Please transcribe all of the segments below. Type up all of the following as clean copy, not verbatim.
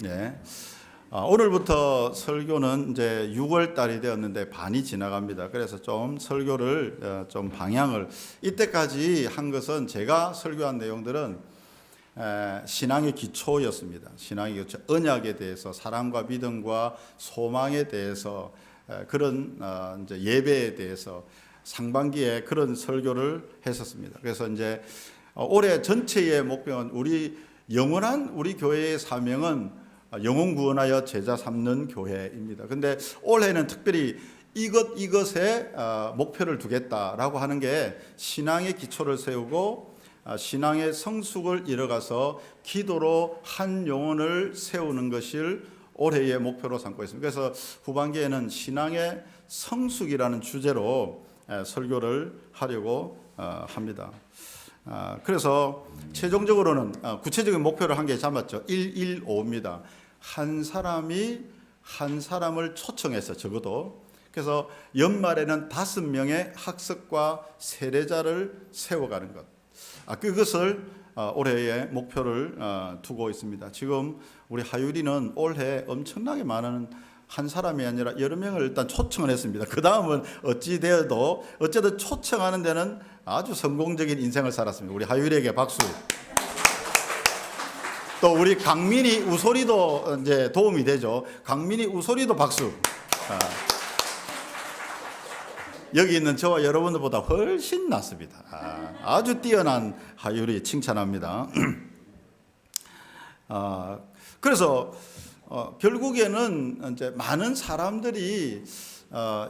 네. 오늘부터 설교는 이제 6월 달이 되었는데 반이 지나갑니다. 그래서 좀 설교를 좀 방향을 이때까지 한 것은 제가 설교한 내용들은 신앙의 기초였습니다. 신앙의 기초, 언약에 대해서, 사랑과 믿음과 소망에 대해서, 그런 이제 예배에 대해서 상반기에 그런 설교를 했었습니다. 그래서 이제 올해 전체의 목표는 영원한 우리 교회의 사명은 영혼 구원하여 제자 삼는 교회입니다. 근데 올해는 특별히 이것에 목표를 두겠다라고 하는 게 신앙의 기초를 세우고 신앙의 성숙을 이뤄가서 기도로 한 영혼을 세우는 것을 올해의 목표로 삼고 있습니다. 그래서 후반기에는 신앙의 성숙이라는 주제로 설교를 하려고 합니다. 그래서 최종적으로는 구체적인 목표를 한 개 잡았죠. 115입니다. 한 사람이 한 사람을 초청해서 적어도, 그래서 연말에는 5명의 학습과 세례자를 세워가는 것, 그것을 올해의 목표를 두고 있습니다. 지금 우리 하유리는 올해 엄청나게 많은, 한 사람이 아니라 여러 명을 일단 초청을 했습니다. 그 다음은 어찌되어도 어쨌든 초청하는 데는 아주 성공적인 인생을 살았습니다. 우리 하유리에게 박수. 또 우리 강민이 우소리도 이제 도움이 되죠. 강민이 우소리도 박수. 여기 있는 저와 여러분들보다 훨씬 낫습니다. 아주 뛰어난 하유리 칭찬합니다. 그래서 결국에는 이제 많은 사람들이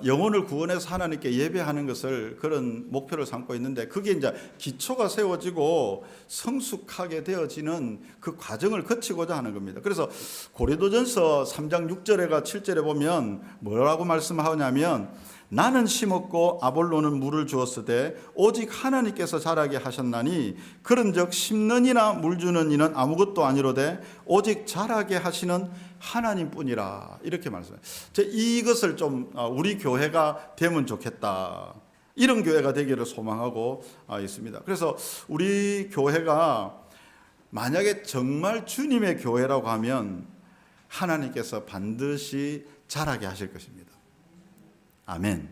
영혼을 구원해서 하나님께 예배하는 것을 그런 목표를 삼고 있는데, 그게 이제 기초가 세워지고 성숙하게 되어지는 그 과정을 거치고자 하는 겁니다. 그래서 고린도전서 3장 6절에가 7절에 보면 뭐라고 말씀하냐면, 나는 심었고 아볼로는 물을 주었으되 오직 하나님께서 자라게 하셨나니 그런즉 심는 이나 물 주는 이는 아무것도 아니로되 오직 자라게 하시는 하나님뿐이라, 이렇게 말씀해요. 이것을 좀 우리 교회가 되면 좋겠다, 이런 교회가 되기를 소망하고 있습니다. 그래서 우리 교회가 만약에 정말 주님의 교회라고 하면 하나님께서 반드시 자라게 하실 것입니다. 아멘.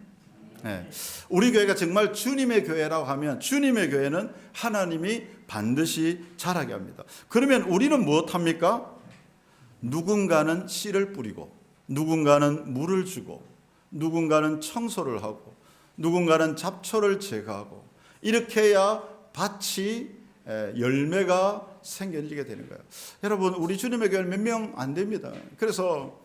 네. 우리 교회가 정말 주님의 교회라고 하면 주님의 교회는 하나님이 반드시 자라게 합니다. 그러면 우리는 무엇합니까? 누군가는 씨를 뿌리고, 누군가는 물을 주고, 누군가는 청소를 하고, 누군가는 잡초를 제거하고, 이렇게 해야 밭이 열매가 생겨지게 되는 거예요. 여러분, 우리 주님의 교회는 몇 명 안 됩니다. 그래서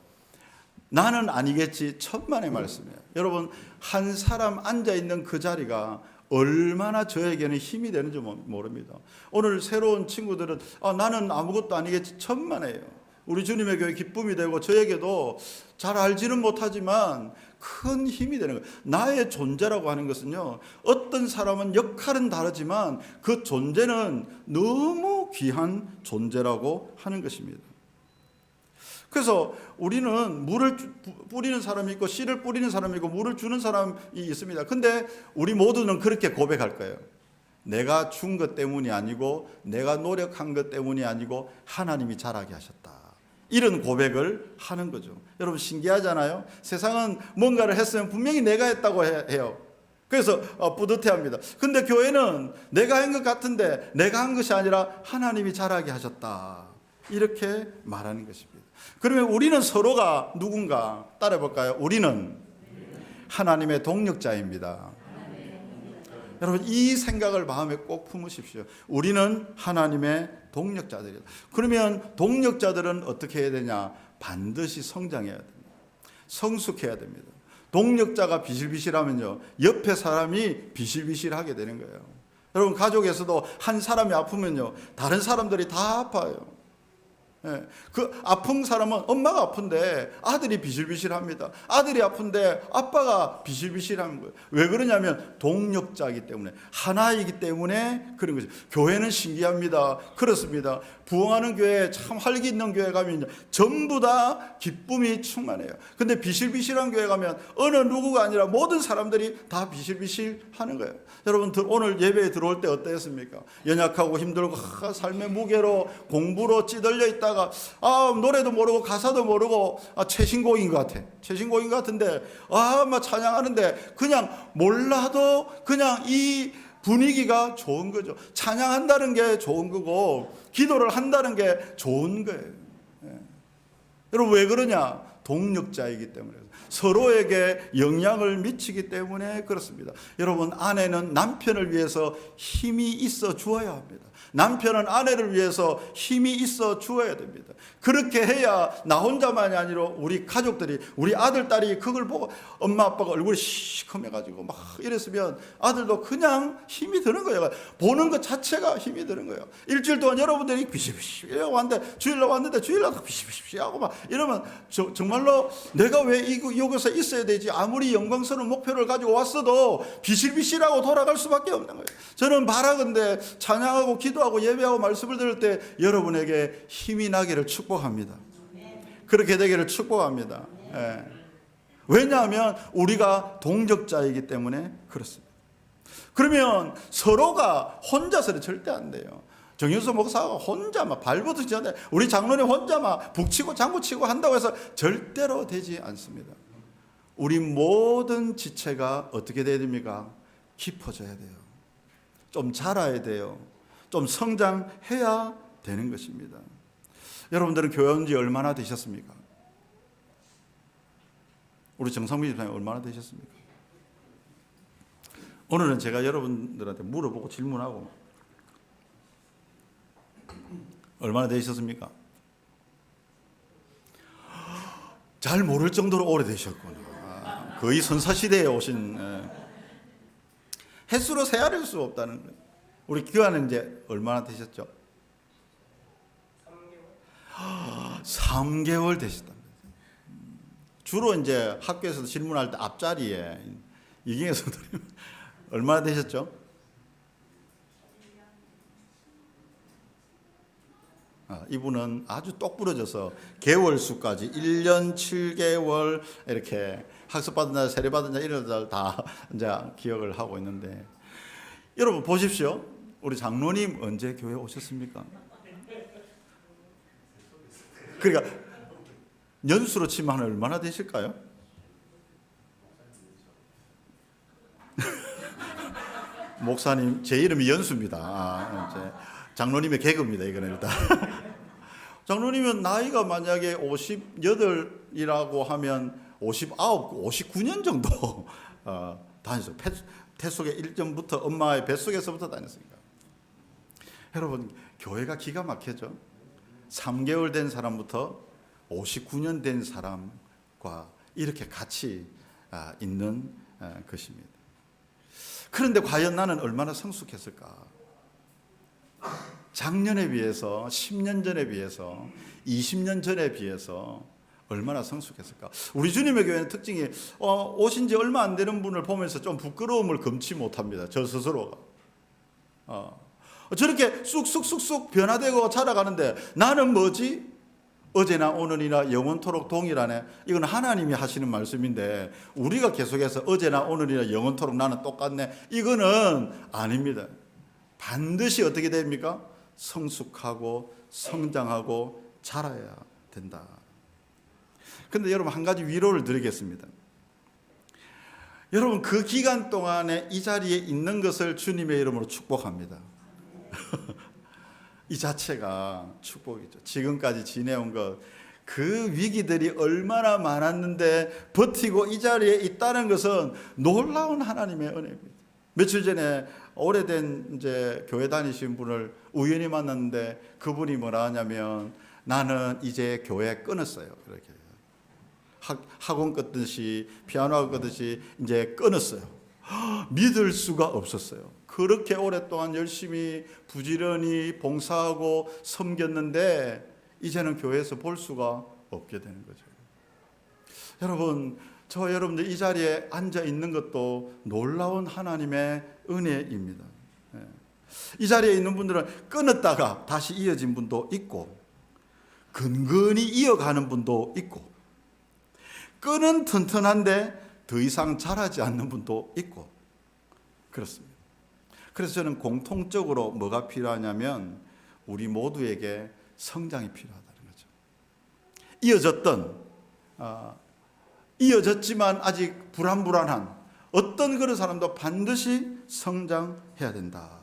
나는 아니겠지, 천만의 말씀이에요. 여러분, 한 사람 앉아있는 그 자리가 얼마나 저에게는 힘이 되는지 모릅니다. 오늘 새로운 친구들은 나는 아무것도 아니겠지, 천만에요. 우리 주님의 교회 기쁨이 되고 저에게도 잘 알지는 못하지만 큰 힘이 되는 거예요. 나의 존재라고 하는 것은요, 어떤 사람은 역할은 다르지만 그 존재는 너무 귀한 존재라고 하는 것입니다. 그래서 우리는 물을 뿌리는 사람이 있고 씨를 뿌리는 사람이 있고 물을 주는 사람이 있습니다. 근데 우리 모두는 그렇게 고백할 거예요. 내가 준 것 때문이 아니고 내가 노력한 것 때문이 아니고 하나님이 자라게 하셨다, 이런 고백을 하는 거죠. 여러분, 신기하잖아요. 세상은 뭔가를 했으면 분명히 내가 했다고 해요. 그래서 뿌듯해합니다. 근데 교회는 내가 한 것 같은데 내가 한 것이 아니라 하나님이 자라게 하셨다, 이렇게 말하는 것입니다. 그러면 우리는 서로가 누군가 따라해볼까요? 우리는 하나님의 동력자입니다. 여러분, 이 생각을 마음에 꼭 품으십시오. 우리는 하나님의 동력자들이다. 그러면 동력자들은 어떻게 해야 되냐? 반드시 성장해야 됩니다. 성숙해야 됩니다. 동력자가 비실비실하면요, 옆에 사람이 비실비실하게 되는 거예요. 여러분, 가족에서도 한 사람이 아프면요, 다른 사람들이 다 아파요. 그 아픈 사람은 엄마가 아픈데 아들이 비실비실합니다. 아들이 아픈데 아빠가 비실비실한 거예요. 왜 그러냐면 동력자이기 때문에, 하나이기 때문에 그런 거죠. 교회는 신기합니다. 그렇습니다. 부흥하는 교회, 참 활기 있는 교회 가면 전부 다 기쁨이 충만해요. 근데 비실비실한 교회 가면 어느 누구가 아니라 모든 사람들이 다 비실비실하는 거예요. 여러분, 오늘 예배에 들어올 때 어땠습니까? 연약하고 힘들고 삶의 무게로 공부로 찌들려 있다가 하다가 노래도 모르고 가사도 모르고 최신곡인 것 같아. 최신곡인 것 같은데 막 찬양하는데 그냥 몰라도 그냥 이 분위기가 좋은 거죠. 찬양한다는 게 좋은 거고 기도를 한다는 게 좋은 거예요. 여러분 왜 그러냐? 동력자이기 때문에, 서로에게 영향을 미치기 때문에 그렇습니다. 여러분, 아내는 남편을 위해서 힘이 있어 주어야 합니다. 남편은 아내를 위해서 힘이 있어 주어야 됩니다. 그렇게 해야 나 혼자만이 아니라 우리 가족들이, 우리 아들, 딸이 그걸 보고 엄마 아빠가 얼굴이 시커매가지고 막 이랬으면 아들도 그냥 힘이 드는 거예요. 보는 것 자체가 힘이 드는 거예요. 일주일 동안 여러분들이 비시비시 왔는데 주일날 왔는데 주일날 비시비시 하고 막 이러면 정말로 내가 왜 여기서 있어야 되지? 아무리 영광스러운 목표를 가지고 왔어도 비실비실하고 돌아갈 수밖에 없는 거예요. 저는 바라건대 찬양하고 기도하고 예배하고 말씀을 들을 때 여러분에게 힘이 나기를 축복합니다. 그렇게 되기를 축복합니다. 예. 왜냐하면 우리가 동력자이기 때문에 그렇습니다. 그러면 서로가 혼자서는 절대 안 돼요. 정윤수 목사가 혼자 막 발버둥 치는데 우리 장로님 혼자 막 북치고 장구치고 한다고 해서 절대로 되지 않습니다. 우리 모든 지체가 어떻게 돼야 됩니까? 깊어져야 돼요. 좀 자라야 돼요. 좀 성장해야 되는 것입니다. 여러분들은 교회 온 지 얼마나 되셨습니까? 우리 정상민 집사님 얼마나 되셨습니까? 오늘은 제가 여러분들한테 물어보고 질문하고 얼마나 되셨습니까? 잘 모를 정도로 오래되셨구나. 거의 선사시대에 오신, 횟수로 세아릴 수 없다는 거예요. 우리 교회는 이제 얼마나 되셨죠? 3개월 되셨답니다. 주로 이제 학교에서도 질문할 때 앞자리에 이경에서 얼마나 되셨죠? 이분은 아주 똑부러져서 개월 수까지 1년 7개월 이렇게 학습받은 날, 세례받은 날 이런 날 다 이제 기억을 하고 있는데, 여러분 보십시오. 우리 장로님 언제 교회 오셨습니까? 그러니까 연수로 치면 얼마나 되실까요? 목사님, 제 이름이 연수입니다. 이제 장로님의 개그입니다. 이거는 일단. 장로님은 나이가 만약에 58이라고 하면 59, 59년 정도 다녔어요. 태속의 일전부터 엄마의 뱃속에서부터 다녔으니까. 여러분, 교회가 기가 막혀죠. 3개월 된 사람부터 59년 된 사람과 이렇게 같이 있는 것입니다. 그런데 과연 나는 얼마나 성숙했을까? 작년에 비해서, 10년 전에 비해서, 20년 전에 비해서 얼마나 성숙했을까? 우리 주님의 교회는 특징이 오신 지 얼마 안 되는 분을 보면서 좀 부끄러움을 금치 못합니다. 저 스스로가. 저렇게 쑥쑥쑥쑥 변화되고 자라가는데 나는 뭐지? 어제나 오늘이나 영원토록 동일하네. 이건 하나님이 하시는 말씀인데 우리가 계속해서 어제나 오늘이나 영원토록 나는 똑같네. 이거는 아닙니다. 반드시 어떻게 됩니까? 성숙하고 성장하고 자라야 된다. 그런데 여러분, 한 가지 위로를 드리겠습니다. 여러분, 그 기간 동안에 이 자리에 있는 것을 주님의 이름으로 축복합니다. 이 자체가 축복이죠. 지금까지 지내온 것, 그 위기들이 얼마나 많았는데 버티고 이 자리에 있다는 것은 놀라운 하나님의 은혜입니다. 며칠 전에 오래된 이제 교회 다니신 분을 우연히 만났는데 그분이 뭐라 하냐면, 나는 이제 교회 끊었어요. 이렇게 학원 끊듯이 피아노 끊듯이 이제 끊었어요. 믿을 수가 없었어요. 그렇게 오랫동안 열심히 부지런히 봉사하고 섬겼는데 이제는 교회에서 볼 수가 없게 되는 거죠. 여러분, 저 여러분들 이 자리에 앉아 있는 것도 놀라운 하나님의 은혜입니다. 이 자리에 있는 분들은 끊었다가 다시 이어진 분도 있고, 근근히 이어가는 분도 있고, 끈은 튼튼한데 더 이상 자라지 않는 분도 있고 그렇습니다. 그래서 저는 공통적으로 뭐가 필요하냐면 우리 모두에게 성장이 필요하다는 이어졌지만 아직 불안한 어떤 그런 사람도 반드시 성장해야 된다.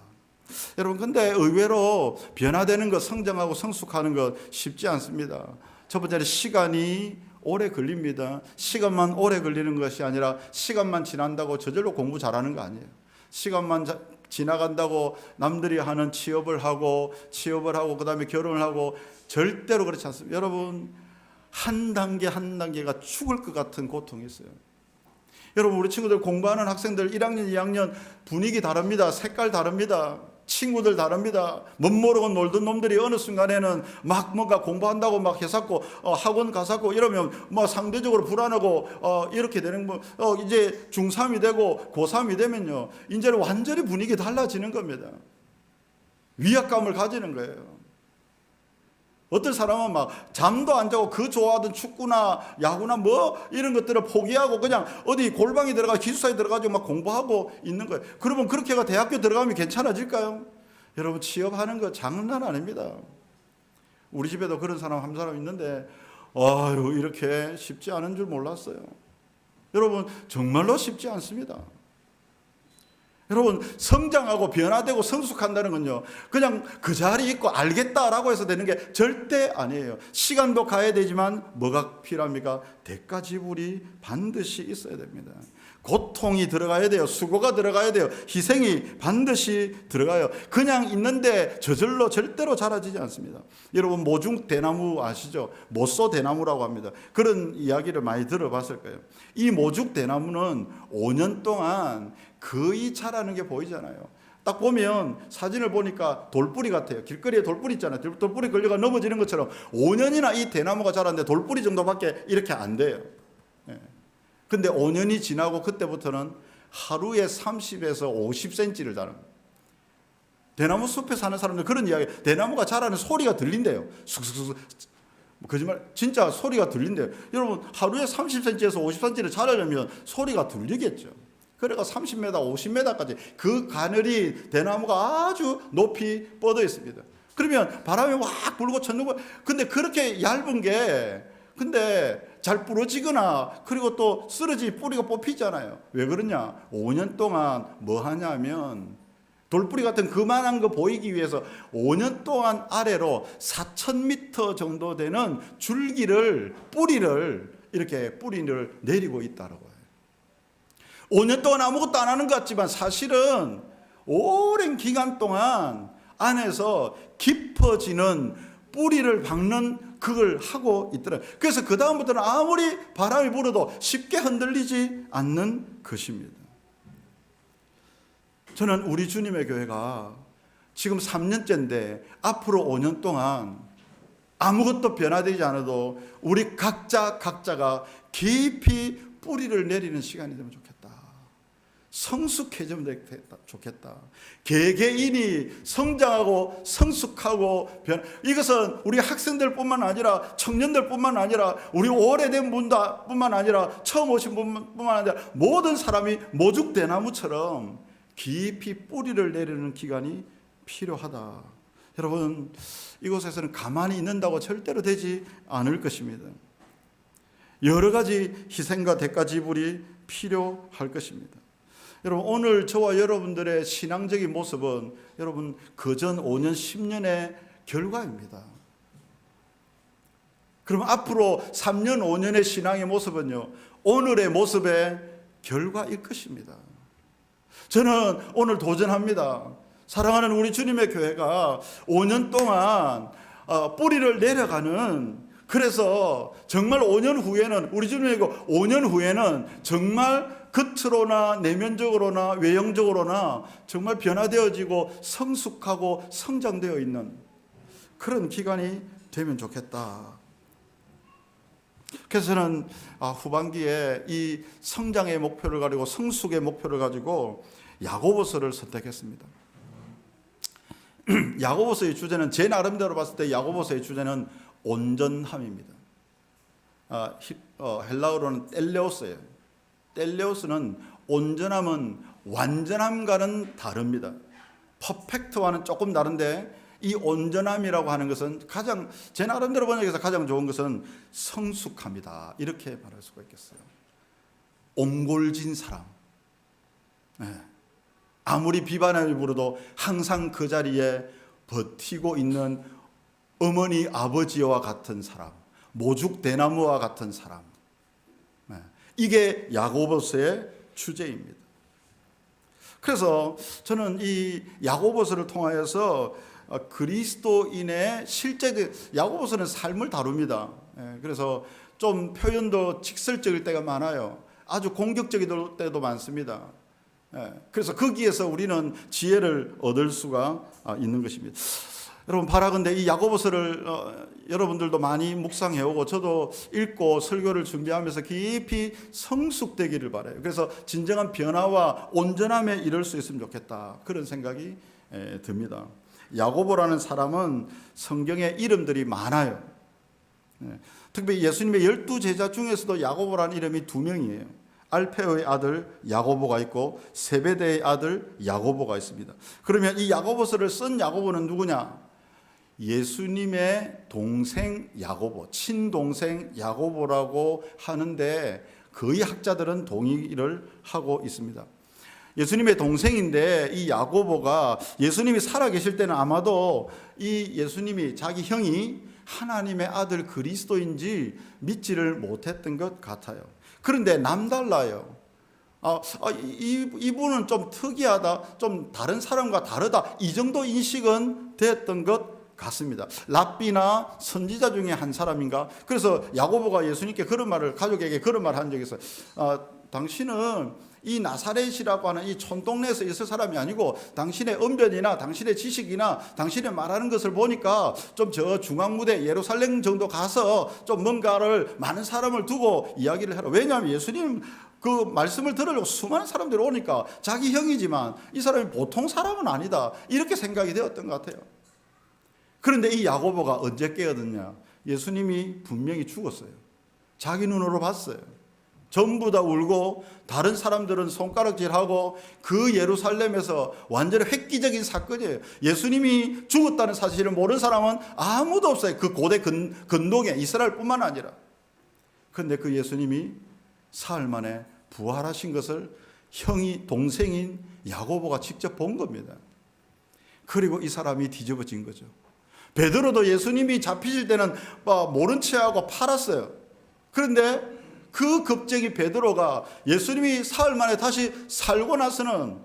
여러분, 근데 의외로 변화되는 것, 성장하고 성숙하는 것 쉽지 않습니다. 첫 번째는 시간이 오래 걸립니다. 시간만 오래 걸리는 것이 아니라 시간만 지난다고 저절로 공부 잘하는 거 아니에요. 시간만 지나간다고 남들이 하는 취업을 하고 그다음에 결혼을 하고 절대로 그렇지 않습니다. 여러분, 한 단계 한 단계가 죽을 것 같은 고통이 있어요. 여러분, 우리 친구들 공부하는 학생들 1학년, 2학년 분위기 다릅니다. 색깔 다릅니다. 친구들 다릅니다. 멋모르고 놀던 놈들이 어느 순간에는 막 뭔가 공부한다고 막 해갖고 학원 가갖고 이러면 뭐 상대적으로 불안하고 이렇게 되는 이제 중3이 되고 고3이 되면요, 이제는 완전히 분위기 달라지는 겁니다. 위압감을 가지는 거예요. 어떤 사람은 막 잠도 안 자고 그 좋아하던 축구나 야구나 뭐 이런 것들을 포기하고 그냥 어디 골방에 들어가 기숙사에 들어가지고 막 공부하고 있는 거예요. 그러면 그렇게가 대학교 들어가면 괜찮아질까요? 여러분, 취업하는 거 장난 아닙니다. 우리 집에도 그런 사람 한 사람 있는데 아유, 이렇게 쉽지 않은 줄 몰랐어요. 여러분, 정말로 쉽지 않습니다. 여러분, 성장하고 변화되고 성숙한다는 건요, 그냥 그 자리에 있고 알겠다라고 해서 되는 게 절대 아니에요. 시간도 가야 되지만 뭐가 필요합니까? 대가 지불이 반드시 있어야 됩니다. 고통이 들어가야 돼요. 수고가 들어가야 돼요. 희생이 반드시 들어가요. 그냥 있는데 저절로 절대로 자라지지 않습니다. 여러분, 모중 대나무 아시죠? 모소 대나무라고 합니다. 그런 이야기를 많이 들어봤을 거예요. 이 모중 대나무는 5년 동안 거의 자라는 게 보이잖아요. 딱 보면 사진을 보니까 돌뿌리 같아요. 길거리에 돌뿌리 있잖아요. 돌뿌리 걸려가 넘어지는 것처럼 5년이나 이 대나무가 자랐는데 돌뿌리 정도밖에 이렇게 안 돼요. 근데 5년이 지나고 그때부터는 하루에 30에서 50cm를 자랍니다. 대나무 숲에 사는 사람들 그런 이야기, 대나무가 자라는 소리가 들린대요. 쑥쑥쑥. 거짓말, 진짜 소리가 들린대요. 여러분, 하루에 30cm에서 50cm를 자라려면 소리가 들리겠죠. 그래가 30m, 50m까지 그 가늘이 대나무가 아주 높이 뻗어 있습니다. 그러면 바람이 확 불고 쳤는 거예요. 근데 그렇게 얇은 게 근데 잘 부러지거나 그리고 또 쓰러지 뿌리가 뽑히잖아요. 왜 그러냐? 5년 동안 뭐 하냐면 돌뿌리 같은 그만한 거 보이기 위해서 5년 동안 아래로 4,000m 정도 되는 줄기를 뿌리를 내리고 있다라고 해요. 5년 동안 아무것도 안 하는 것 같지만 사실은 오랜 기간 동안 안에서 깊어지는 뿌리를 박는 그걸 하고 있더라고요. 그래서 그 다음부터는 아무리 바람이 불어도 쉽게 흔들리지 않는 것입니다. 저는 우리 주님의 교회가 지금 3년째인데 앞으로 5년 동안 아무것도 변화되지 않아도 우리 각자가 깊이 뿌리를 내리는 시간이 되면 좋겠다. 성숙해지면 좋겠다. 개개인이 성장하고 성숙하고 이것은 우리 학생들뿐만 아니라 청년들뿐만 아니라 우리 오래된 분뿐만 아니라 처음 오신 분뿐만 아니라 모든 사람이 모죽대나무처럼 깊이 뿌리를 내리는 기간이 필요하다. 여러분, 이곳에서는 가만히 있는다고 절대로 되지 않을 것입니다. 여러 가지 희생과 대가 지불이 필요할 것입니다. 여러분, 오늘 저와 여러분들의 신앙적인 모습은 여러분 그전 5년, 10년의 결과입니다. 그럼 앞으로 3년, 5년의 신앙의 모습은요, 오늘의 모습의 결과일 것입니다. 저는 오늘 도전합니다. 사랑하는 우리 주님의 교회가 5년 동안 뿌리를 내려가는, 그래서 정말 5년 후에는 우리 주님의 5년 후에는 정말 겉으로나 내면적으로나 외형적으로나 정말 변화되어지고 성숙하고 성장되어 있는 그런 기간이 되면 좋겠다. 그래서 저는 후반기에 이 성장의 목표를 가지고 성숙의 목표를 가지고 야고보서를 선택했습니다. 야고보서의 주제는, 제 나름대로 봤을 때 야고보서의 주제는 온전함입니다. 헬라어로는 텔레오스예요. 텔레오스는 온전함은 완전함과는 다릅니다. 퍼펙트와는 조금 다른데 이 온전함이라고 하는 것은 가장, 제 나름대로 번역해서 가장 좋은 것은 성숙함이다, 이렇게 말할 수가 있겠어요. 옹골진 사람, 아무리 비반을 부르도 항상 그 자리에 버티고 있는 어머니 아버지와 같은 사람, 모죽 대나무와 같은 사람, 이게 야고보서의 주제입니다. 그래서 저는 이 야고보서를 통하여서 그리스도인의 실제, 야고보서는 삶을 다룹니다. 그래서 좀 표현도 직설적일 때가 많아요. 아주 공격적일 때도 많습니다. 그래서 거기에서 우리는 지혜를 얻을 수가 있는 것입니다. 여러분, 바라건대 이 야고보서를 여러분들도 많이 묵상해오고 저도 읽고 설교를 준비하면서 깊이 성숙되기를 바라요. 그래서 진정한 변화와 온전함에 이를 수 있으면 좋겠다, 그런 생각이 듭니다. 야고보라는 사람은 성경에 이름들이 많아요. 특히 예수님의 12제자 중에서도 야고보라는 이름이 2명이에요. 알페오의 아들 야고보가 있고 세베대의 아들 야고보가 있습니다. 그러면 이 야고보서를 쓴 야고보는 누구냐? 예수님의 동생 야고보, 친동생 야고보라고 하는데 거의 학자들은 동의를 하고 있습니다. 예수님의 동생인데 이 야고보가 예수님이 살아계실 때는 아마도 이 예수님이, 자기 형이 하나님의 아들 그리스도인지 믿지를 못했던 것 같아요. 그런데 남달라요. 이분은 좀 특이하다, 좀 다른 사람과 다르다, 이 정도 인식은 됐던 것 같습니다. 랍비나 선지자 중에 한 사람인가? 그래서 야고보가 예수님께 그런 말을, 가족에게 그런 말을 한 적이 있어요. 당신은 이 나사렛이라고 하는 이 촌동네에서 있을 사람이 아니고 당신의 언변이나 당신의 지식이나 당신의 말하는 것을 보니까 좀 저 중앙무대 예루살렘 정도 가서 좀 뭔가를 많은 사람을 두고 이야기를 해라. 왜냐하면 예수님 그 말씀을 들으려고 수많은 사람들이 오니까 자기 형이지만 이 사람이 보통 사람은 아니다, 이렇게 생각이 되었던 것 같아요. 그런데 이 야고보가 언제 깨어졌냐? 예수님이 분명히 죽었어요. 자기 눈으로 봤어요. 전부 다 울고 다른 사람들은 손가락질하고 그 예루살렘에서 완전히 획기적인 사건이에요. 예수님이 죽었다는 사실을 모르는 사람은 아무도 없어요. 그 고대 근동에, 이스라엘뿐만 아니라. 그런데 그 예수님이 사흘 만에 부활하신 것을 형이, 동생인 야고보가 직접 본 겁니다. 그리고 이 사람이 뒤집어진 거죠. 베드로도 예수님이 잡히실 때는 모른 체하고 팔았어요. 그런데 그 겁쟁이 베드로가 예수님이 사흘 만에 다시 살고 나서는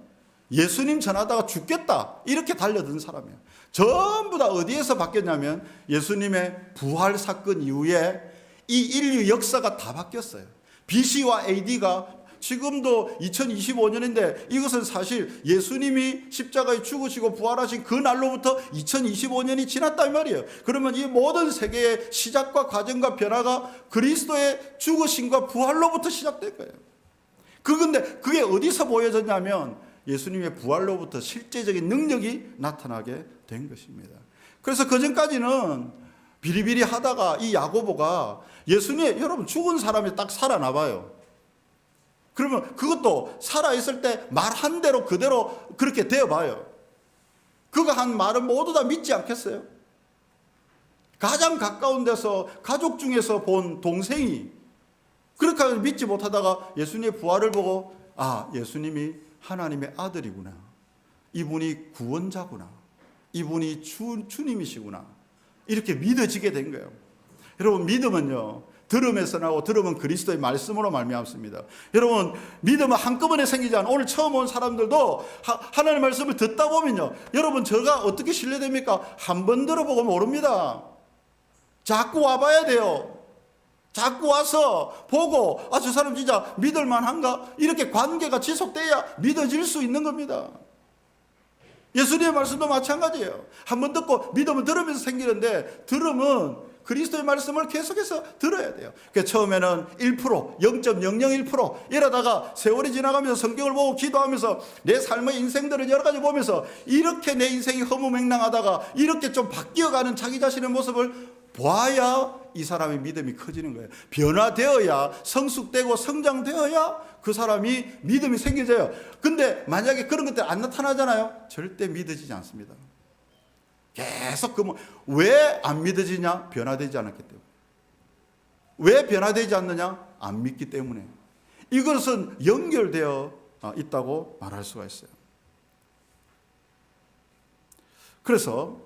예수님 전하다가 죽겠다, 이렇게 달려든 사람이에요. 전부 다 어디에서 바뀌었냐면 예수님의 부활 사건 이후에 이 인류 역사가 다 바뀌었어요. BC와 AD가 지금도 2025년인데 이것은 사실 예수님이 십자가에 죽으시고 부활하신 그 날로부터 2025년이 지났단 말이에요. 그러면 이 모든 세계의 시작과 과정과 변화가 그리스도의 죽으심과 부활로부터 시작될 거예요. 그런데 그게 어디서 보여졌냐면 예수님의 부활로부터 실제적인 능력이 나타나게 된 것입니다. 그래서 그전까지는 비리비리 하다가 이 야고보가 예수님, 여러분 죽은 사람이 딱 살아나봐요. 그러면 그것도 살아있을 때 말한 대로 그대로 그렇게 되어봐요. 그가 한 말은 모두 다 믿지 않겠어요? 가장 가까운 데서 가족 중에서 본 동생이 그렇게 믿지 못하다가 예수님의 부활을 보고 예수님이 하나님의 아들이구나, 이분이 구원자구나, 이분이 주님이시구나, 이렇게 믿어지게 된 거예요. 여러분, 믿음은요, 들음에서 나고 들음은 그리스도의 말씀으로 말미암습니다. 여러분, 믿음은 한꺼번에 생기지 않아요. 오늘 처음 온 사람들도 하나님의 말씀을 듣다 보면요, 여러분 제가 어떻게 신뢰됩니까? 한 번 들어보고 모릅니다. 자꾸 와봐야 돼요. 자꾸 와서 보고 저 사람 진짜 믿을만한가? 이렇게 관계가 지속돼야 믿어질 수 있는 겁니다. 예수님의 말씀도 마찬가지예요. 한 번 듣고 믿음은 들으면서 생기는데 들음은 그리스도의 말씀을 계속해서 들어야 돼요. 그러니까 처음에는 1%, 0.001% 이러다가 세월이 지나가면서 성경을 보고 기도하면서 내 삶의 인생들을 여러 가지 보면서 이렇게 내 인생이 허무맹랑하다가 이렇게 좀 바뀌어가는 자기 자신의 모습을 보아야 이 사람의 믿음이 커지는 거예요. 변화되어야, 성숙되고 성장되어야 그 사람이 믿음이 생겨져요. 근데 만약에 그런 것들이 안 나타나잖아요, 절대 믿어지지 않습니다. 계속 왜 안 믿어지냐? 변화되지 않았기 때문에. 왜 변화되지 않느냐? 안 믿기 때문에. 이것은 연결되어 있다고 말할 수가 있어요. 그래서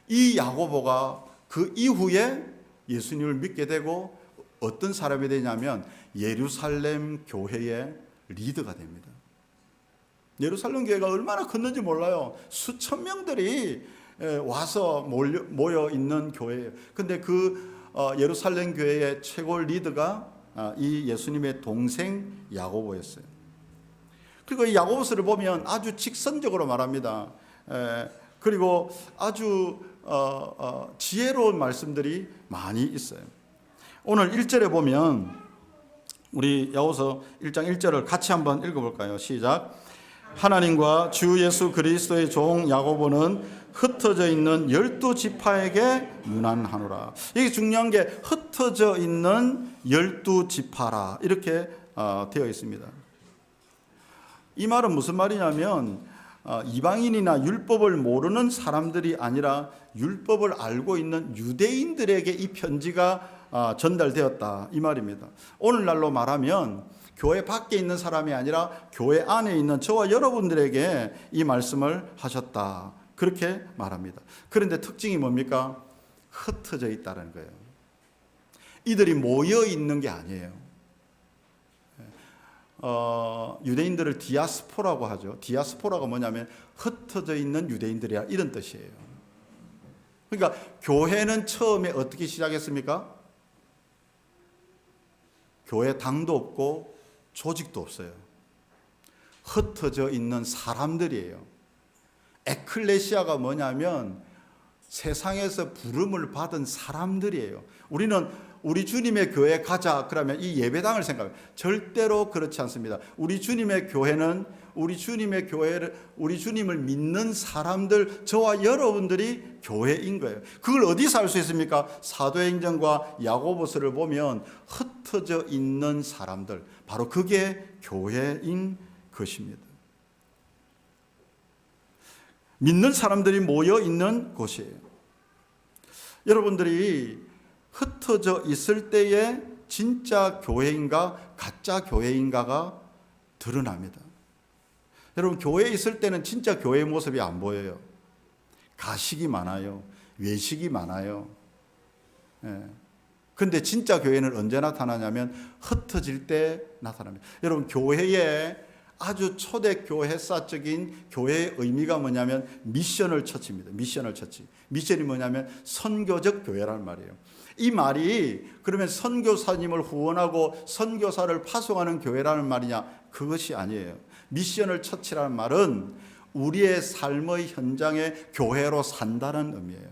이 야고보가 그 이후에 예수님을 믿게 되고 어떤 사람이 되냐면 예루살렘 교회의 리더가 됩니다. 예루살렘 교회가 얼마나 컸는지 몰라요. 수천 명들이 와서 모여 있는 교회예요. 근데 그 예루살렘 교회의 최고 리더가 이 예수님의 동생 야고보였어요. 그리고 이 야고보서를 보면 아주 직선적으로 말합니다. 그리고 아주 지혜로운 말씀들이 많이 있어요. 오늘 1절에 보면 우리 야고보서 1장 1절을 같이 한번 읽어볼까요? 시작. 하나님과 주 예수 그리스도의 종 야고보는 흩어져 있는 12지파에게 문안하노라. 이게 중요한 게 흩어져 있는 12지파라 이렇게 되어 있습니다. 이 말은 무슨 말이냐면 이방인이나 율법을 모르는 사람들이 아니라 율법을 알고 있는 유대인들에게 이 편지가 전달되었다 이 말입니다. 오늘날로 말하면 교회 밖에 있는 사람이 아니라 교회 안에 있는 저와 여러분들에게 이 말씀을 하셨다 그렇게 말합니다. 그런데 특징이 뭡니까? 흩어져 있다는 거예요. 이들이 모여 있는 게 아니에요. 유대인들을 디아스포라고 하죠. 디아스포라가 뭐냐면 흩어져 있는 유대인들이야 이런 뜻이에요. 그러니까 교회는 처음에 어떻게 시작했습니까? 교회 당도 없고 조직도 없어요. 흩어져 있는 사람들이에요. 에클레시아가 뭐냐면 세상에서 부름을 받은 사람들이에요. 우리는 우리 주님의 교회 가자 그러면 이 예배당을 생각해요. 절대로 그렇지 않습니다. 우리 주님의 교회는 우리 주님을 믿는 사람들, 저와 여러분들이 교회인 거예요. 그걸 어디서 알 수 있습니까? 사도행전과 야고보서를 보면 흩어져 있는 사람들, 바로 그게 교회인 것입니다. 믿는 사람들이 모여 있는 곳이에요. 여러분들이 흩어져 있을 때에 진짜 교회인가 가짜 교회인가가 드러납니다. 여러분 교회에 있을 때는 진짜 교회의 모습이 안 보여요. 가식이 많아요. 외식이 많아요. 근데 진짜 교회는 언제 나타나냐면 흩어질 때 나타납니다. 여러분 교회에 아주 초대교회사적인 교회의 의미가 뭐냐면 미셔널 처치입니다. 미셔널 처치. 미션이 뭐냐면 선교적 교회라는 말이에요. 이 말이 그러면 선교사님을 후원하고 선교사를 파송하는 교회라는 말이냐? 그것이 아니에요. 미셔널 처치라는 말은 우리의 삶의 현장에 교회로 산다는 의미예요.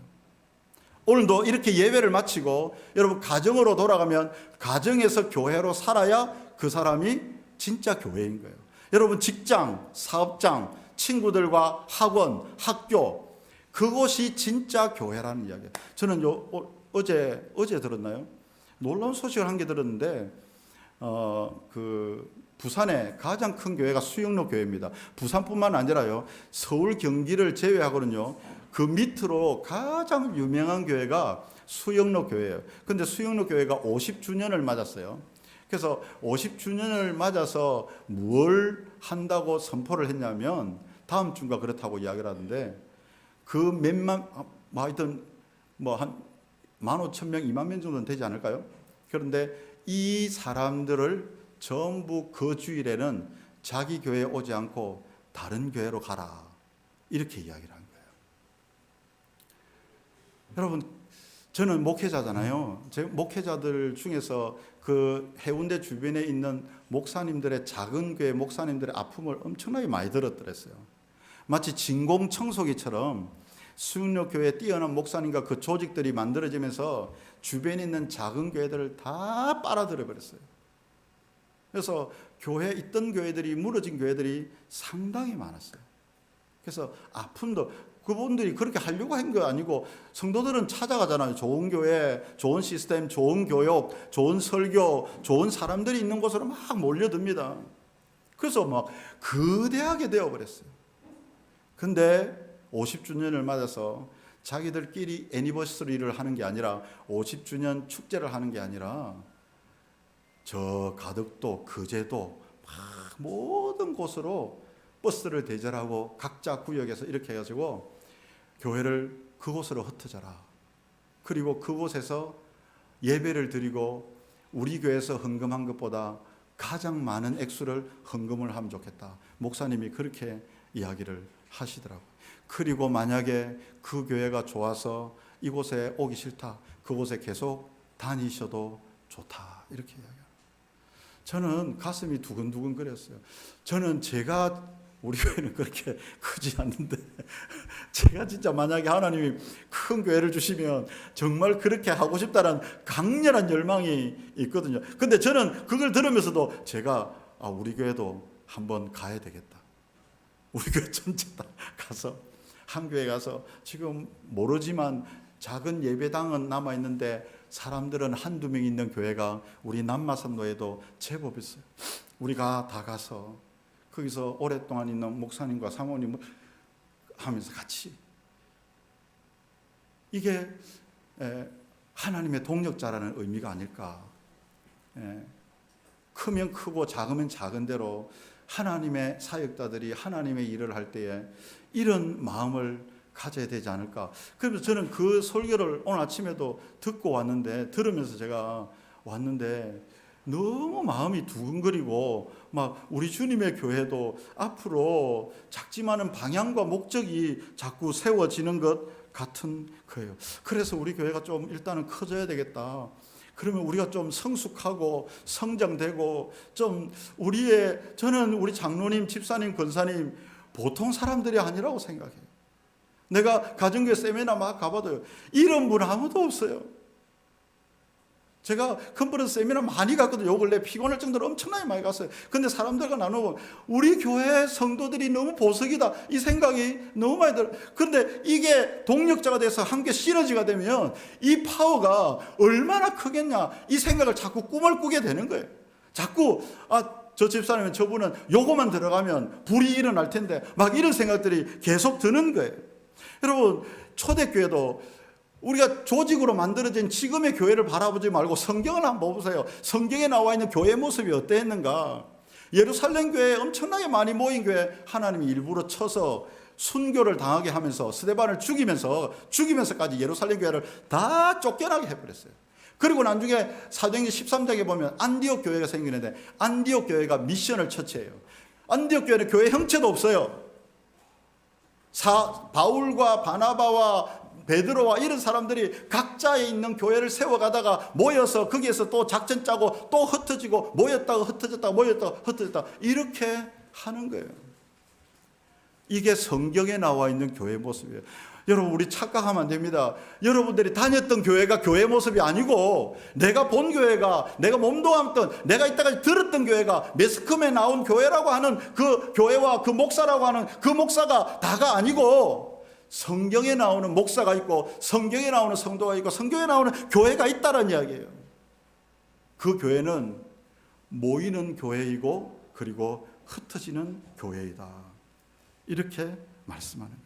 오늘도 이렇게 예배를 마치고 여러분 가정으로 돌아가면 가정에서 교회로 살아야 그 사람이 진짜 교회인 거예요. 여러분 직장, 사업장, 친구들과 학원, 학교 그곳이 진짜 교회라는 이야기예요. 저는 어제 들었나요? 놀라운 소식을 한 개 들었는데 부산의 가장 큰 교회가 수영로 교회입니다. 부산뿐만 아니라요. 서울, 경기를 제외하고는요. 그 밑으로 가장 유명한 교회가 수영로 교회예요. 근데 수영로 교회가 50주년을 맞았어요. 그래서 50주년을 맞아서 뭘 한다고 선포를 했냐면 다음 주인가 그렇다고 이야기를 하던데 그 하여튼 한 15,000명, 2만 명 정도는 되지 않을까요? 그런데 이 사람들을 전부 그 주일에는 자기 교회에 오지 않고 다른 교회로 가라 이렇게 이야기를 한 거예요. 여러분 저는 목회자잖아요. 제 목회자들 중에서 그 해운대 주변에 있는 목사님들의 작은 교회 목사님들의 아픔을 엄청나게 많이 들었더랬어요. 마치 진공청소기처럼 수영로 교회에 뛰어난 목사님과 그 조직들이 만들어지면서 주변에 있는 작은 교회들을 다 빨아들여 버렸어요. 그래서 교회에 있던 교회들이 무너진 교회들이 상당히 많았어요. 그래서 아픔도 그분들이 그렇게 하려고 한 거 아니고 성도들은 찾아가잖아요. 좋은 교회, 좋은 시스템, 좋은 교육, 좋은 설교, 좋은 사람들이 있는 곳으로 막 몰려듭니다. 그래서 막 거대하게 되어버렸어요. 근데 50주년을 맞아서 자기들끼리 애니버서리를 하는 게 아니라 50주년 축제를 하는 게 아니라 저 가덕도 거제도 막 모든 곳으로 버스를 대절하고 각자 구역에서 이렇게 해가지고 교회를 그곳으로 흩어져라. 그리고 그곳에서 예배를 드리고 우리 교회에서 헌금한 것보다 가장 많은 액수를 헌금을 하면 좋겠다. 목사님이 그렇게 이야기를 하시더라고요. 그리고 만약에 그 교회가 좋아서 이곳에 오기 싫다, 그곳에 계속 다니셔도 좋다, 이렇게 이야기해요. 저는 가슴이 두근두근 거렸어요. 저는 우리 교회는 그렇게 크지 않는데 제가 진짜 만약에 하나님이 큰 교회를 주시면 정말 그렇게 하고 싶다는 강렬한 열망이 있거든요. 근데 저는 그걸 들으면서도 우리 교회도 한번 가야 되겠다. 우리 교회 전체 다 가서 한 교회 가서 지금 모르지만 작은 예배당은 남아있는데 사람들은 한두 명 있는 교회가 우리 남마산로에도 제법 있어요. 우리가 다 가서 거기서 오랫동안 있는 목사님과 사모님을 하면서 같이 이게 하나님의 동력자라는 의미가 아닐까. 크면 크고 작으면 작은 대로 하나님의 사역자들이 하나님의 일을 할 때에 이런 마음을 가져야 되지 않을까. 그래서 저는 그 설교를 오늘 아침에도 듣고 왔는데, 들으면서 제가 왔는데 너무 마음이 두근거리고 막 우리 주님의 교회도 앞으로 작지만은 방향과 목적이 자꾸 세워지는 것 같은 거예요. 그래서 우리 교회가 좀 일단은 커져야 되겠다. 그러면 우리가 좀 성숙하고 성장되고 좀 저는 우리 장로님, 집사님, 권사님 보통 사람들이 아니라고 생각해요. 내가 가정교회 세미나 막 가봐도요, 이런 분 아무도 없어요. 제가 컨퍼런스 세미나 많이 갔거든요. 요 근래 피곤할 정도로 엄청나게 많이 갔어요. 근데 사람들과 나누고 우리 교회 성도들이 너무 보석이다, 이 생각이 너무 많이 들어요. 근데 이게 동력자가 돼서 함께 시너지가 되면 이 파워가 얼마나 크겠냐, 이 생각을 자꾸 꿈을 꾸게 되는 거예요. 자꾸 저 집사님은 저분은 요거만 들어가면 불이 일어날 텐데 막 이런 생각들이 계속 드는 거예요. 여러분, 초대교회도 우리가 조직으로 만들어진 지금의 교회를 바라보지 말고 성경을 한번 보세요. 성경에 나와 있는 교회 모습이 어땠는가. 예루살렘 교회에 엄청나게 많이 모인 교회, 하나님이 일부러 쳐서 순교를 당하게 하면서 스데반을 죽이면서까지 예루살렘 교회를 다 쫓겨나게 해버렸어요. 그리고 나중에 사도행전 13장에 보면 안디옥 교회가 생기는데, 안디옥 교회가 미션을 처치해요. 안디옥 교회는 교회 형체도 없어요. 바울과 바나바와 베드로와 이런 사람들이 각자에 있는 교회를 세워가다가 모여서 거기에서 또 작전 짜고 또 흩어지고, 모였다가 흩어졌다가 모였다가 흩어졌다가 이렇게 하는 거예요. 이게 성경에 나와 있는 교회 모습이에요. 여러분, 우리 착각하면 안 됩니다. 여러분들이 다녔던 교회가 교회 모습이 아니고, 내가 본 교회가, 내가 몸도왔던, 내가 이때까지 들었던 교회가 매스컴에 나온 교회라고 하는 그 교회와 그 목사라고 하는 그 목사가 다가 아니고, 성경에 나오는 목사가 있고, 성경에 나오는 성도가 있고, 성경에 나오는 교회가 있다는 이야기예요. 그 교회는 모이는 교회이고, 그리고 흩어지는 교회이다, 이렇게 말씀하는 거예요.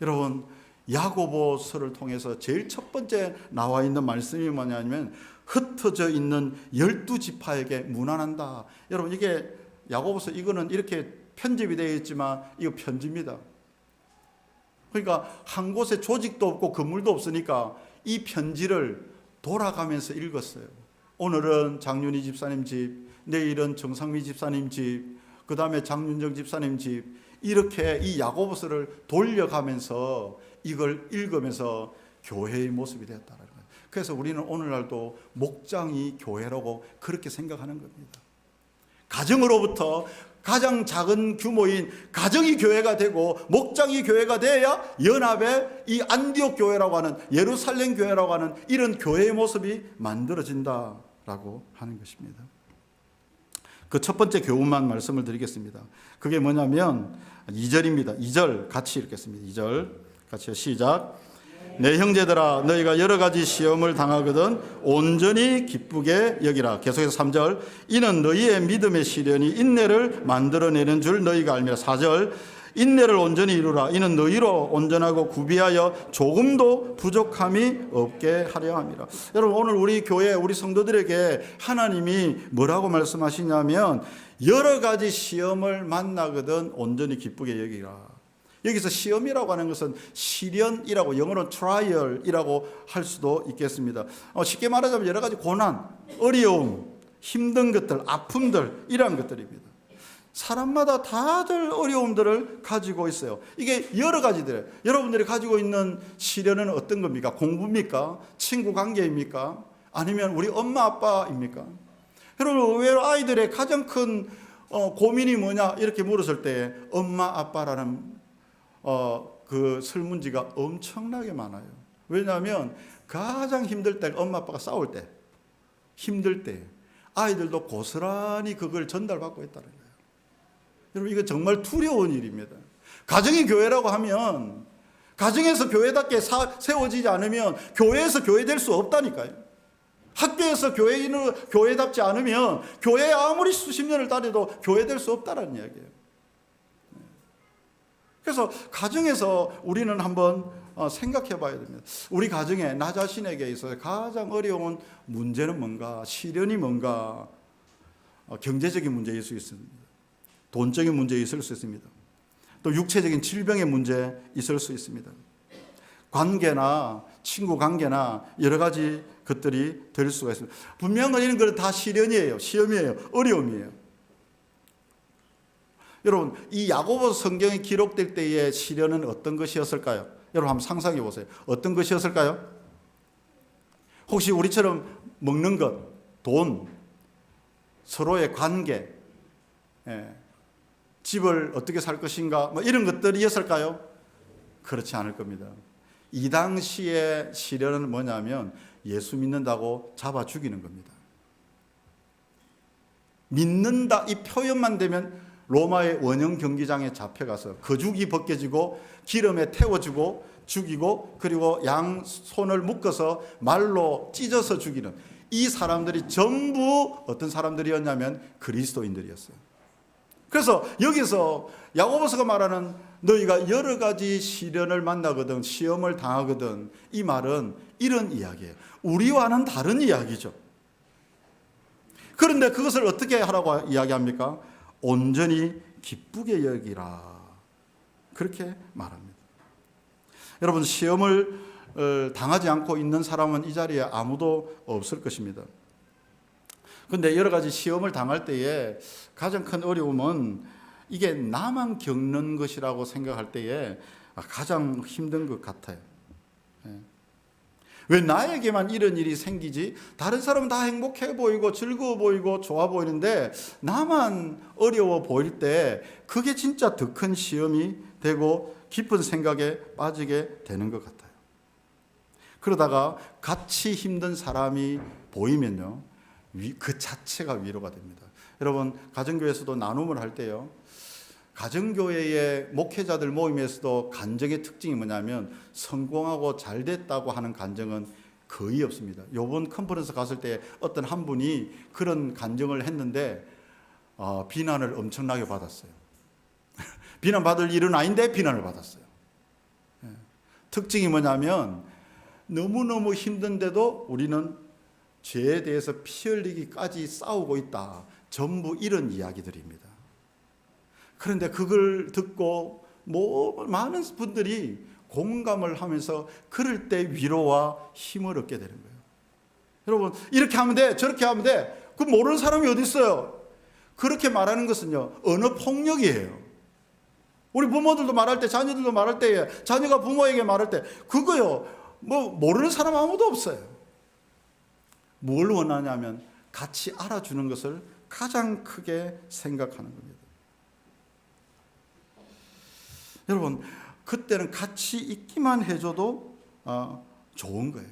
여러분, 야고보서를 통해서 제일 첫 번째 나와 있는 말씀이 뭐냐면, 흩어져 있는 12지파에게 문안한다. 여러분, 이게 야고보서, 이거는 이렇게 편집이 되어 있지만 이거 편지입니다. 그러니까 한 곳에 조직도 없고 건물도 없으니까 이 편지를 돌아가면서 읽었어요. 오늘은 장윤희 집사님 집, 내일은 정상미 집사님 집, 그 다음에 장윤정 집사님 집, 이렇게 이 야고보서를 돌려가면서 이걸 읽으면서 교회의 모습이 되었다는 거예요. 그래서 우리는 오늘날도 목장이 교회라고 그렇게 생각하는 겁니다. 가정으로부터 가장 작은 규모인 가정이 교회가 되고 목장이 교회가 돼야 연합의 이 안디옥 교회라고 하는, 예루살렘 교회라고 하는 이런 교회의 모습이 만들어진다라고 하는 것입니다. 그 첫 번째 교훈만 말씀을 드리겠습니다. 그게 뭐냐면 2절입니다. 2절 같이 읽겠습니다. 2절 같이요. 시작. 내 형제들아, 너희가 여러 가지 시험을 당하거든 온전히 기쁘게 여기라. 계속해서 3절. 이는 너희의 믿음의 시련이 인내를 만들어내는 줄 너희가 알미라. 4절. 인내를 온전히 이루라. 이는 너희로 온전하고 구비하여 조금도 부족함이 없게 하려 함이라. 여러분, 오늘 우리 교회 우리 성도들에게 하나님이 뭐라고 말씀하시냐면 여러 가지 시험을 만나거든 온전히 기쁘게 여기라. 여기서 시험이라고 하는 것은 시련이라고, 영어로는 trial이라고 할 수도 있겠습니다. 쉽게 말하자면 여러 가지 고난, 어려움, 힘든 것들, 아픔들, 이러한 것들입니다. 사람마다 다들 어려움들을 가지고 있어요. 이게 여러 가지들. 여러분들이 가지고 있는 시련은 어떤 겁니까? 공부입니까? 친구 관계입니까? 아니면 우리 엄마 아빠입니까? 여러분, 의외로 아이들의 가장 큰 고민이 뭐냐 이렇게 물었을 때 엄마 아빠라는 그 설문지가 엄청나게 많아요. 왜냐하면 가장 힘들 때, 엄마 아빠가 싸울 때, 힘들 때 아이들도 고스란히 그걸 전달받고 있다는 거예요. 여러분, 이거 정말 두려운 일입니다. 가정이 교회라고 하면, 가정에서 교회답게 세워지지 않으면 교회에서 교회될 수 없다니까요. 학교에서 교회답지 않으면 교회에 아무리 수십 년을 다녀도 교회될 수 없다는 이야기예요. 그래서 가정에서 우리는 한번 생각해 봐야 됩니다. 우리 가정에 나 자신에게 있어서 가장 어려운 문제는 뭔가, 시련이 뭔가. 경제적인 문제일 수 있습니다. 돈적인 문제 있을 수 있습니다. 또 육체적인 질병의 문제 있을 수 있습니다. 관계나 친구 관계나 여러 가지 것들이 될 수가 있습니다. 분명한 건 이런 건 다 시련이에요. 시험이에요. 어려움이에요. 여러분, 이 야고보서 성경에 기록될 때의 시련은 어떤 것이었을까요? 여러분 한번 상상해 보세요. 어떤 것이었을까요? 혹시 우리처럼 먹는 것, 돈, 서로의 관계, 집을 어떻게 살 것인가, 뭐 이런 것들이었을까요? 그렇지 않을 겁니다. 이 당시의 시련은 뭐냐면 예수 믿는다고 잡아 죽이는 겁니다. 믿는다 이 표현만 되면 로마의 원형 경기장에 잡혀가서 거죽이 벗겨지고 기름에 태워지고 죽이고, 그리고 양 손을 묶어서 말로 찢어서 죽이는, 이 사람들이 전부 어떤 사람들이었냐면 그리스도인들이었어요. 그래서 여기서 야고보서가 말하는 너희가 여러 가지 시련을 만나거든, 시험을 당하거든, 이 말은 이런 이야기예요. 우리와는 다른 이야기죠. 그런데 그것을 어떻게 하라고 이야기합니까? 온전히 기쁘게 여기라, 그렇게 말합니다. 여러분, 시험을 당하지 않고 있는 사람은 이 자리에 아무도 없을 것입니다. 그런데 여러 가지 시험을 당할 때에 가장 큰 어려움은 이게 나만 겪는 것이라고 생각할 때에 가장 힘든 것 같아요. 왜 나에게만 이런 일이 생기지? 다른 사람은 다 행복해 보이고 즐거워 보이고 좋아 보이는데 나만 어려워 보일 때 그게 진짜 더 큰 시험이 되고 깊은 생각에 빠지게 되는 것 같아요. 그러다가 같이 힘든 사람이 보이면요, 그 자체가 위로가 됩니다. 여러분, 가정교회에서도 나눔을 할 때요, 가정교회의 목회자들 모임에서도 간증의 특징이 뭐냐면 성공하고 잘 됐다고 하는 간증은 거의 없습니다. 이번 컨퍼런스 갔을 때 어떤 한 분이 그런 간증을 했는데 비난을 엄청나게 받았어요. 비난받을 일은 아닌데 비난을 받았어요. 특징이 뭐냐면 너무너무 힘든데도 우리는 죄에 대해서 피 흘리기까지 싸우고 있다. 전부 이런 이야기들입니다. 그런데 그걸 듣고 많은 분들이 공감을 하면서 그럴 때 위로와 힘을 얻게 되는 거예요. 여러분, 이렇게 하면 돼, 저렇게 하면 돼. 그 모르는 사람이 어디 있어요? 그렇게 말하는 것은요, 언어 폭력이에요. 우리 부모들도 말할 때, 자녀들도 말할 때, 자녀가 부모에게 말할 때 그거요, 모르는 사람 아무도 없어요. 뭘 원하냐면 같이 알아주는 것을 가장 크게 생각하는 겁니다. 여러분, 그때는 같이 있기만 해줘도 좋은 거예요.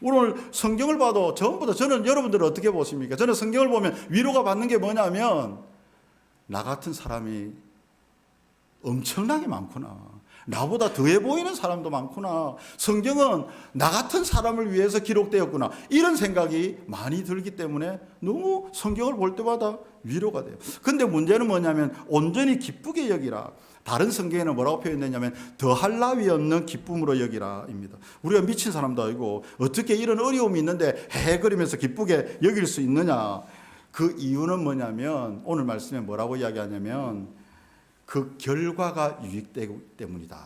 오늘 성경을 봐도 전부 다, 저는 여러분들은 어떻게 보십니까? 저는 성경을 보면 위로가 받는 게 뭐냐면 나 같은 사람이 엄청나게 많구나. 나보다 더해 보이는 사람도 많구나. 성경은 나 같은 사람을 위해서 기록되었구나. 이런 생각이 많이 들기 때문에 너무 성경을 볼 때마다 위로가 돼요. 근데 문제는 뭐냐면 온전히 기쁘게 여기라. 다른 성경에는 뭐라고 표현되냐면 더할 나위 없는 기쁨으로 여기라입니다. 우리가 미친 사람도 아니고 어떻게 이런 어려움이 있는데 헤헤거리면서 기쁘게 여길 수 있느냐. 그 이유는 뭐냐면 오늘 말씀에 뭐라고 이야기하냐면 그 결과가 유익되기 때문이다.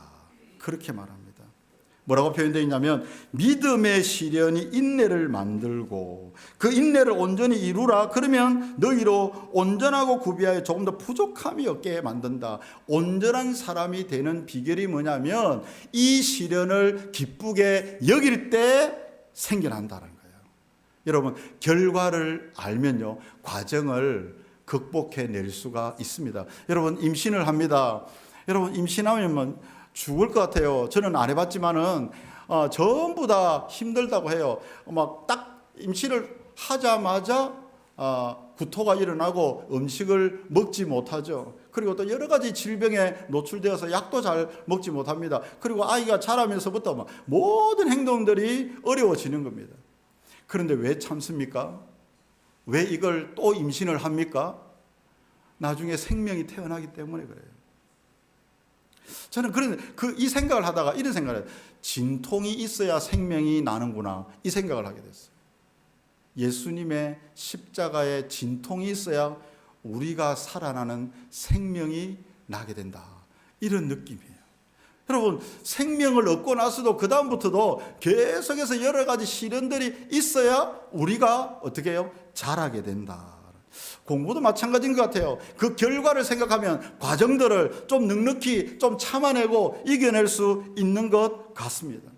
그렇게 말합니다. 뭐라고 표현되어 있냐면 믿음의 시련이 인내를 만들고 그 인내를 온전히 이루라. 그러면 너희로 온전하고 구비하여 조금 더 부족함이 없게 만든다. 온전한 사람이 되는 비결이 뭐냐면 이 시련을 기쁘게 여길 때 생겨난다는 거예요. 여러분 결과를 알면요 과정을 극복해낼 수가 있습니다. 여러분 임신을 합니다. 여러분 임신하면 죽을 것 같아요. 저는 안 해봤지만은 전부 다 힘들다고 해요. 막 딱 임신을 하자마자 구토가 일어나고 음식을 먹지 못하죠. 그리고 또 여러 가지 질병에 노출되어서 약도 잘 먹지 못합니다. 그리고 아이가 자라면서부터 막 모든 행동들이 어려워지는 겁니다. 그런데 왜 참습니까? 왜 이걸 또 임신을 합니까? 나중에 생명이 태어나기 때문에 그래요. 저는 이 생각을 하다가 이런 생각을 해요. 진통이 있어야 생명이 나는구나. 이 생각을 하게 됐어요. 예수님의 십자가에 진통이 있어야 우리가 살아나는 생명이 나게 된다. 이런 느낌이에요. 여러분 생명을 얻고 나서도 그 다음부터도 계속해서 여러 가지 시련들이 있어야 우리가 어떻게 해요? 자라게 된다. 공부도 마찬가지인 것 같아요. 그 결과를 생각하면 과정들을 좀 넉넉히 좀 참아내고 이겨낼 수 있는 것 같습니다.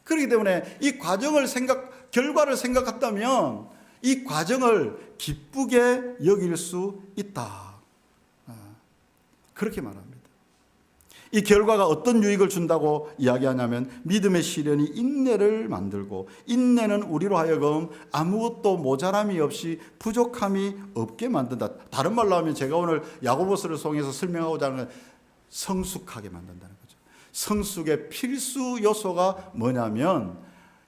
그렇기 때문에 이 결과를 생각한다면 이 과정을 기쁘게 여길 수 있다. 그렇게 말합니다. 이 결과가 어떤 유익을 준다고 이야기하냐면 믿음의 시련이 인내를 만들고 인내는 우리로 하여금 아무것도 모자람이 없이 부족함이 없게 만든다. 다른 말로 하면 제가 오늘 야고보서를 통해서 설명하고자 하는 건 성숙하게 만든다는 거죠. 성숙의 필수 요소가 뭐냐면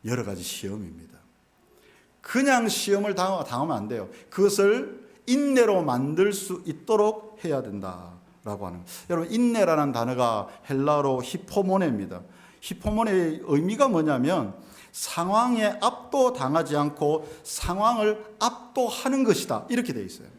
여러 가지 시험입니다. 그냥 시험을 당하면 안 돼요. 그것을 인내로 만들 수 있도록 해야 된다. 라고 하는. 여러분 인내라는 단어가 헬라어로 히포모네입니다. 히포모네의 의미가 뭐냐면 상황에 압도당하지 않고 상황을 압도하는 것이다. 이렇게 되어 있어요.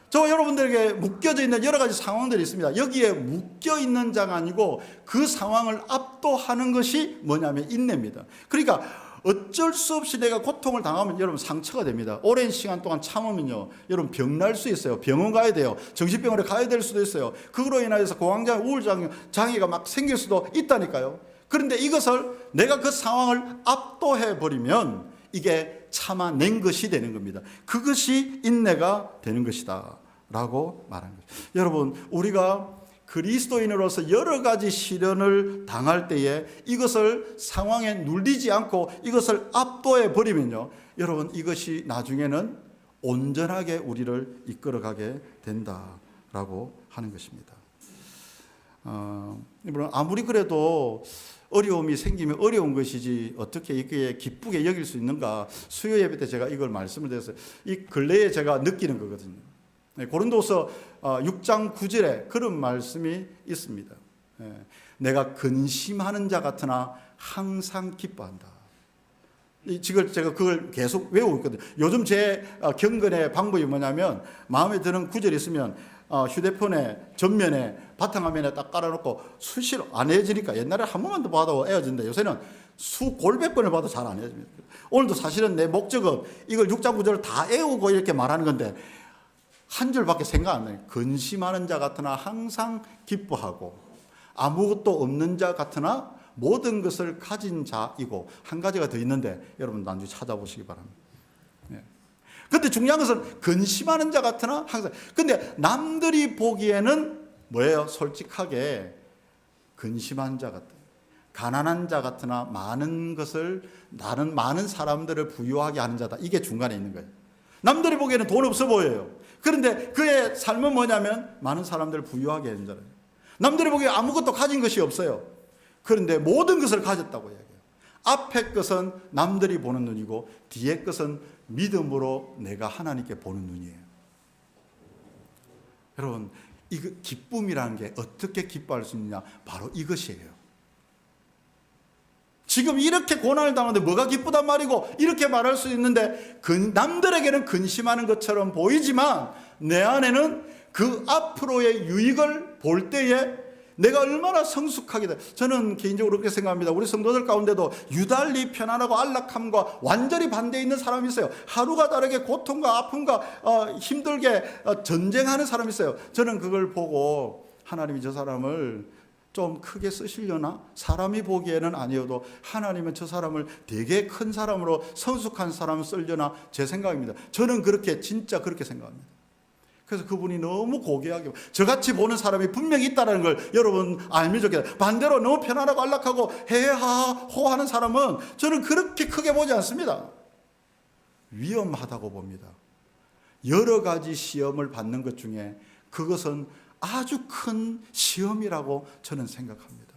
저 여러분들에게 묶여져 있는 여러 가지 상황들이 있습니다. 여기에 묶여 있는 자가 아니고 그 상황을 압도하는 것이 뭐냐면 인내입니다. 그러니까 어쩔 수 없이 내가 고통을 당하면 여러분 상처가 됩니다. 오랜 시간 동안 참으면요 여러분 병날 수 있어요. 병원 가야 돼요. 정신병원에 가야 될 수도 있어요. 그로 인해서 공황장애, 우울장애 장애가 막 생길 수도 있다니까요. 그런데 이것을 내가 그 상황을 압도해 버리면 이게 참아낸 것이 되는 겁니다. 그것이 인내가 되는 것이다 라고 말하는 거죠. 여러분 우리가 그리스도인으로서 여러 가지 시련을 당할 때에 이것을 상황에 눌리지 않고 이것을 압도해 버리면요 여러분 이것이 나중에는 온전하게 우리를 이끌어가게 된다라고 하는 것입니다. 물론 아무리 그래도 어려움이 생기면 어려운 것이지 어떻게 이렇게 기쁘게 여길 수 있는가. 수요 예배 때 제가 이걸 말씀을 드렸어요. 이 근래에 제가 느끼는 거거든요. 고린도서 6장 9절에 그런 말씀이 있습니다. 내가 근심하는 자 같으나 항상 기뻐한다. 지금 제가 그걸 계속 외우고 있거든요. 요즘 제 경건의 방법이 뭐냐면 마음에 드는 구절이 있으면 휴대폰에 전면에 바탕화면에 딱 깔아놓고 수시로 안 헤어지니까 옛날에 한 번만 더 봐도 헤어진다. 요새는 골백 번을 봐도 잘 안 헤어집니다. 오늘도 사실은 내 목적은 이걸 6장 9절을 다 외우고 이렇게 말하는 건데 한 줄밖에 생각 안 나요. 근심하는 자 같으나 항상 기뻐하고 아무것도 없는 자 같으나 모든 것을 가진 자이고 한 가지가 더 있는데 여러분 나중에 찾아보시기 바랍니다. 그런데 중요한 것은 근심하는 자 같으나 항상. 근데 남들이 보기에는 뭐예요? 솔직하게 근심한 자 같다. 가난한 자 같으나 많은 것을 나는 많은 사람들을 부유하게 하는 자다. 이게 중간에 있는 거예요. 남들이 보기에는 돈 없어 보여요. 그런데 그의 삶은 뭐냐면 많은 사람들을 부유하게 하는 자예요. 남들이 보기에 아무것도 가진 것이 없어요. 그런데 모든 것을 가졌다고 이야기해요. 앞에 것은 남들이 보는 눈이고 뒤에 것은 믿음으로 내가 하나님께 보는 눈이에요. 여러분, 이거 기쁨이라는 게 어떻게 기뻐할 수 있느냐? 바로 이것이에요. 지금 이렇게 고난을 당하는데 뭐가 기쁘단 말이고 이렇게 말할 수 있는데 남들에게는 근심하는 것처럼 보이지만 내 안에는 그 앞으로의 유익을 볼 때에 내가 얼마나 성숙하게 돼. 저는 개인적으로 그렇게 생각합니다. 우리 성도들 가운데도 유달리 편안하고 안락함과 완전히 반대에 있는 사람이 있어요. 하루가 다르게 고통과 아픔과 힘들게 전쟁하는 사람이 있어요. 저는 그걸 보고 하나님이 저 사람을 좀 크게 쓰시려나? 사람이 보기에는 아니어도 하나님은 저 사람을 되게 큰 사람으로 성숙한 사람을 쓰려나? 제 생각입니다. 저는 진짜 그렇게 생각합니다. 그래서 그분이 너무 고귀하게 저같이 보는 사람이 분명히 있다는 걸 여러분 알면 좋겠다. 반대로 너무 편안하고 안락하고 해하호 하는 사람은 저는 그렇게 크게 보지 않습니다. 위험하다고 봅니다. 여러 가지 시험을 받는 것 중에 그것은 아주 큰 시험이라고 저는 생각합니다.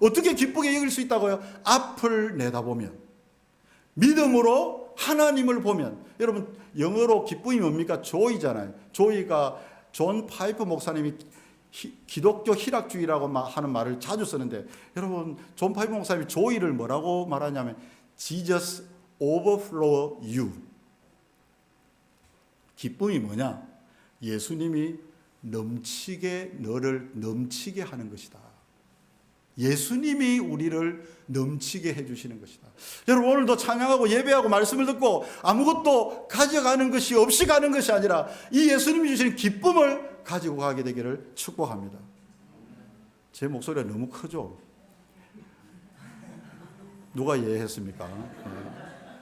어떻게 기쁘게 여길 수 있다고요? 앞을 내다보면, 믿음으로 하나님을 보면. 여러분, 영어로 기쁨이 뭡니까? 조이잖아요. 조이가 존 파이프 목사님이 기독교 희락주의라고 하는 말을 자주 쓰는데, 여러분, 존 파이프 목사님이 조이를 뭐라고 말하냐면 Jesus overflow you. 기쁨이 뭐냐? 예수님이 너를 넘치게 하는 것이다. 예수님이 우리를 넘치게 해주시는 것이다. 여러분, 오늘도 찬양하고 예배하고 말씀을 듣고 아무것도 가져가는 것이 없이 가는 것이 아니라 이 예수님이 주시는 기쁨을 가지고 가게 되기를 축복합니다. 제 목소리가 너무 크죠? 누가 이해했습니까?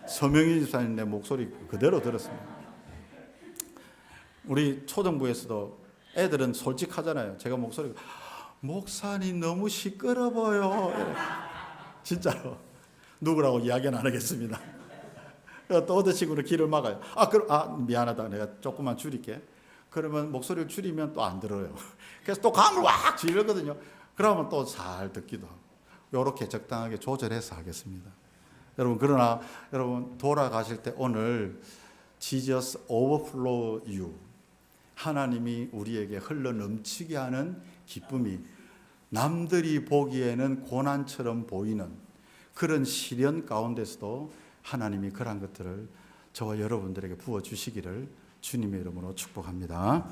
서명희 집사님 내 목소리 그대로 들었습니다. 우리 초등부에서도 애들은 솔직하잖아요. 제가 목소리가 목사님 너무 시끄러워요. 진짜로 누구라고 이야기는 안 하겠습니다. 또 어떤 식으로 길을 막아요. 미안하다. 내가 조금만 줄일게. 그러면 목소리를 줄이면 또 안 들어요. 그래서 또 감을 확 지르거든요. 그러면 또 잘 듣기도 하고. 이렇게 적당하게 조절해서 하겠습니다. 여러분, 그러나 여러분 돌아가실 때 오늘 Jesus overflow you. 하나님이 우리에게 흘러 넘치게 하는 기쁨이 남들이 보기에는 고난처럼 보이는 그런 시련 가운데서도 하나님이 그런 것들을 저와 여러분들에게 부어주시기를 주님의 이름으로 축복합니다.